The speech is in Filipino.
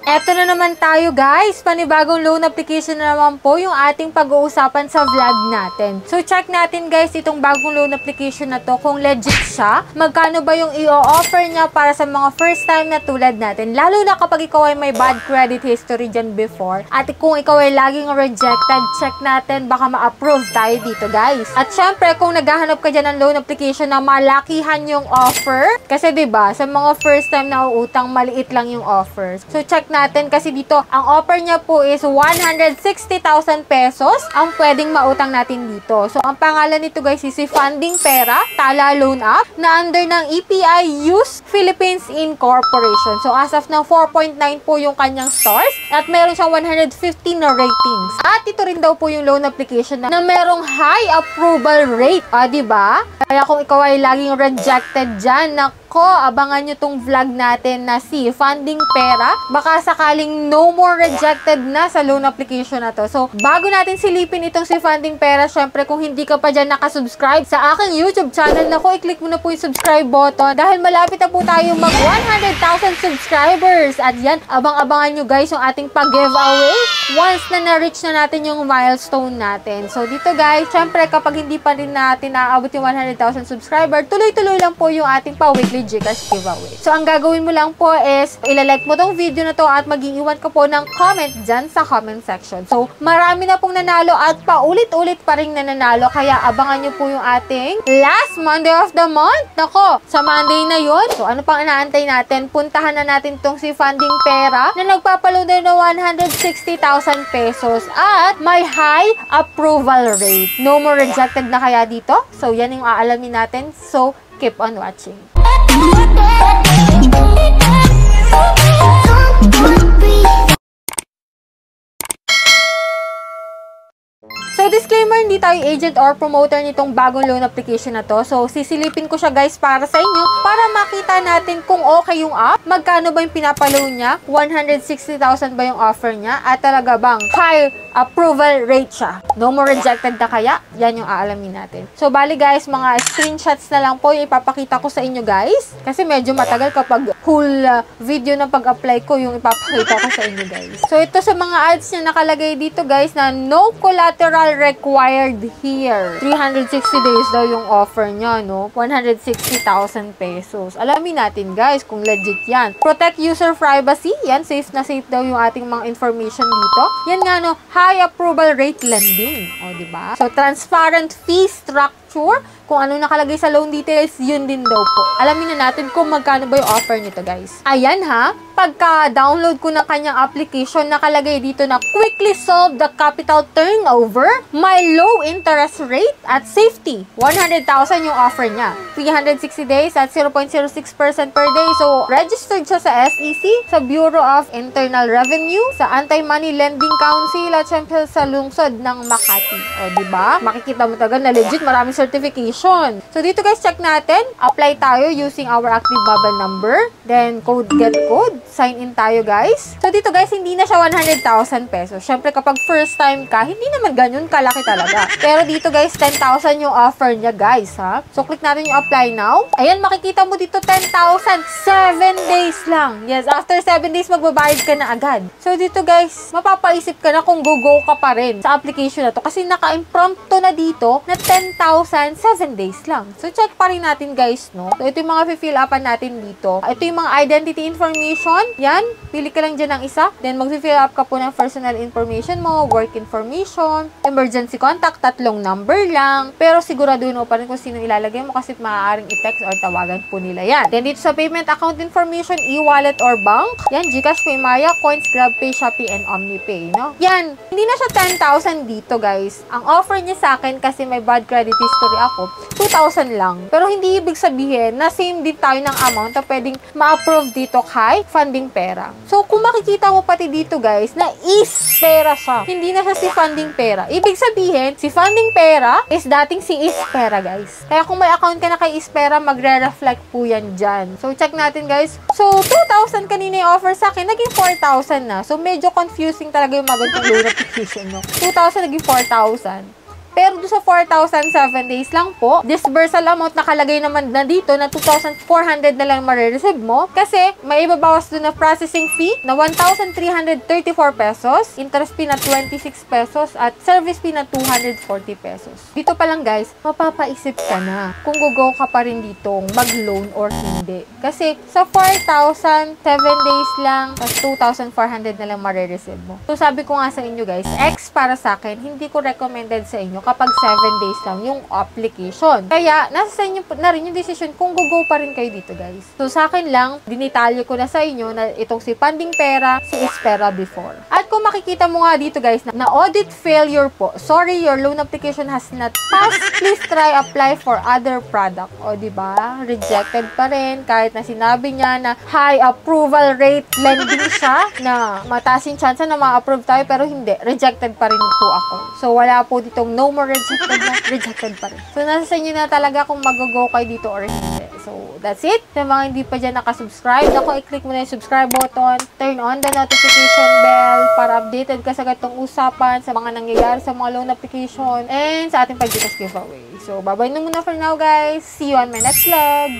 Eto na naman tayo guys, panibagong loan application na naman po yung ating pag-uusapan sa vlog natin. So check natin guys itong bagong loan application na to kung legit siya. Magkano ba yung i-offer niya para sa mga first time na tulad natin. Lalo na kapag ikaw ay may bad credit history dyan before. At kung ikaw ay laging rejected, check natin baka ma-approve tayo dito guys. At syempre kung naghahanap ka dyan ng loan application na malakihan yung offer. Kasi 'di ba sa mga first time na uutang maliit lang yung offer. So check natin kasi dito ang offer niya po is 160,000 pesos ang pwedeng mautang natin dito. So ang pangalan nito guys is si Funding Pera Tala Loan App na under ng EPI Use Philippines Incorporation. So as of now 4.9 po yung kanyang stars at meron siyang 115 na ratings. At ito rin daw po yung loan application na merong high approval rate. Diba? Kaya kung ikaw ay laging rejected dyan, nako, abangan nyo tong vlog natin na si Funding Pera. Baka sakaling no more rejected na sa loan application na to. So, bago natin silipin itong si Funding Pera, syempre kung hindi ka pa dyan nakasubscribe sa aking YouTube channel, nako, i-click mo na po yung subscribe button dahil malapit na po tayo mag 100,000 subscribers. At yan, abang-abangan nyo guys yung ating pag-giveaway once na na-reach na natin yung milestone natin. So, dito guys, syempre kapag hindi pa rin natin naaabot yung 100,000 subscriber, tuloy-tuloy lang po yung ating pa-weekly GCash giveaway. So, ang gagawin mo lang po is ilalike mo tong video na to at mag-iiwan ka po ng comment dyan sa comment section. So, marami na pong nanalo at paulit-ulit pa rin nananalo. Kaya abangan nyo po yung ating last Monday of the month. Nako, sa Monday na yun. So, ano pang inaantay natin? Puntahan na natin tong si Funding Pera na nagpapaload na 160,000 pesos at may high approval rate. No more rejected na kaya dito? So, yan yung aalamin natin. So, keep on watching. So, disclaimer, hindi tayo agent or promoter nitong bagong loan application na to. So, sisilipin ko siya guys para sa inyo para makita natin kung okay yung app, magkano ba yung pinapaloan niya, 160,000 ba yung offer niya, at talaga bang high approval rate siya. No more rejected na kaya? Yan yung aalamin natin. So, bali guys, mga screenshots na lang po yung ipapakita ko sa inyo guys. Kasi medyo matagal kapag whole video na pag-apply ko yung ipapakita ko sa inyo guys. So, ito sa mga ads niya nakalagay dito guys na no collateral required here. 360 days daw yung offer niya, no? 160,000 pesos. Alamin natin guys kung legit yan. Protect user privacy. Yan, safe na safe daw yung ating mga information dito. Yan nga, no? High approval rate lending. O, diba? So, transparent fee structure. Kung ano nakalagay sa loan details, yun din daw po. Alamin na natin kung magkano ba yung offer nito, guys. Ayan ha, pagka-download ko ng kanyang application, nakalagay dito na quickly solve the capital turnover, my low interest rate, at safety. 100,000 yung offer niya. 360 days at 0.06% per day. So, registered siya sa SEC, sa Bureau of Internal Revenue, sa Anti-Money Lending Council, at syempre sa lungsod ng Makati. O, diba? Makikita mo tagal na legit, maraming certification. So, dito guys, check natin. Apply tayo using our active mobile number. Then, get code. Sign in tayo, guys. So, dito guys, hindi na siya 100,000 pesos. Syempre, kapag first time ka, hindi naman ganun kalaki talaga. Pero dito guys, 10,000 yung offer niya, guys, ha? So, click natin yung apply now. Ayan, makikita mo dito 10,000. 7 days lang. Yes, after 7 days, magbabayad ka na agad. So, dito guys, mapapaisip ka na kung go-go ka pa rin sa application na to. Kasi naka-impromptu na dito na 10,000, 7 days lang. So, check pa rin natin guys, no? So, ito yung mga fill upan natin dito. Ito yung mga identity information. Yan. Pili ka lang dyan ng isa. Then, mag-fill up ka po ng personal information mo, work information, emergency contact, 3 number lang. Pero, siguraduhin mo pa rin kung sino ilalagay mo kasi maaaring i-text or tawagan po nila yan. Then, dito sa payment account information, e-wallet or bank. Yan, GCash, Paymaya, Coins, GrabPay, Shopee, and OmniPay, no? Yan. Hindi na siya 10,000 dito, guys. Ang offer niya sa akin kasi may bad credit history ako, 2,000 lang. Pero hindi ibig sabihin na same din tayo ng amount na pwedeng ma-approve dito kay Funding Pera. So, kung makikita mo pati dito guys, na is pera siya. Hindi na siya si Funding Pera. Ibig sabihin, si Funding Pera is dating si is pera guys. Kaya kung may account ka na kay is pera, magre-reflect po yan dyan. So, check natin guys. So, 2,000 kanina yung offer sa akin, naging 4,000 na. So, medyo confusing talaga yung mga ganitong loan application, no? 2,000 naging 4,000. Pero doon sa 4,000 7 days lang po, disbursal amount nakalagay naman na dito na 2,400 na lang marireceive mo kasi may ibabawas doon na processing fee na 1,334 pesos, interest fee na 26 pesos at service fee na 240 pesos. Dito pa lang guys, mapapaisip ka na kung go ka pa rin ditong mag-loan or hindi. Kasi sa 4,000 7 days lang, tas 2,400 na lang marireceive mo. So sabi ko nga sa inyo guys, X para sa akin, hindi ko recommended sa inyo kapag 7 days lang yung application. Kaya, nasa sa inyo na rin yung decision kung go pa rin kayo dito guys. So sa akin lang, dinitalye ko na sa inyo na itong si Panding Pera, si Ispera before. At kung makikita mo nga dito guys, na audit failure po. Sorry, your loan application has not passed. Please try apply for other product. O diba? Rejected pa rin. Kahit na sinabi niya na high approval rate lending siya, na mataas yung chance na ma-approve tayo, pero hindi. Rejected pa rin po ako. So wala po ditong no more rejected na. Rejected pa rin. So nasa sa inyo na talaga kung mag-go kayo dito or hindi. So that's it. Sa mga hindi pa dyan nakasubscribe, ako i-click mo na yung subscribe button, turn on the notification bell para updated ka sa gatong usapan, sa mga nangyayari sa mga loan application, and sa ating pag-gitas giveaway. So bye-bye na muna for now guys. See you on my next vlog.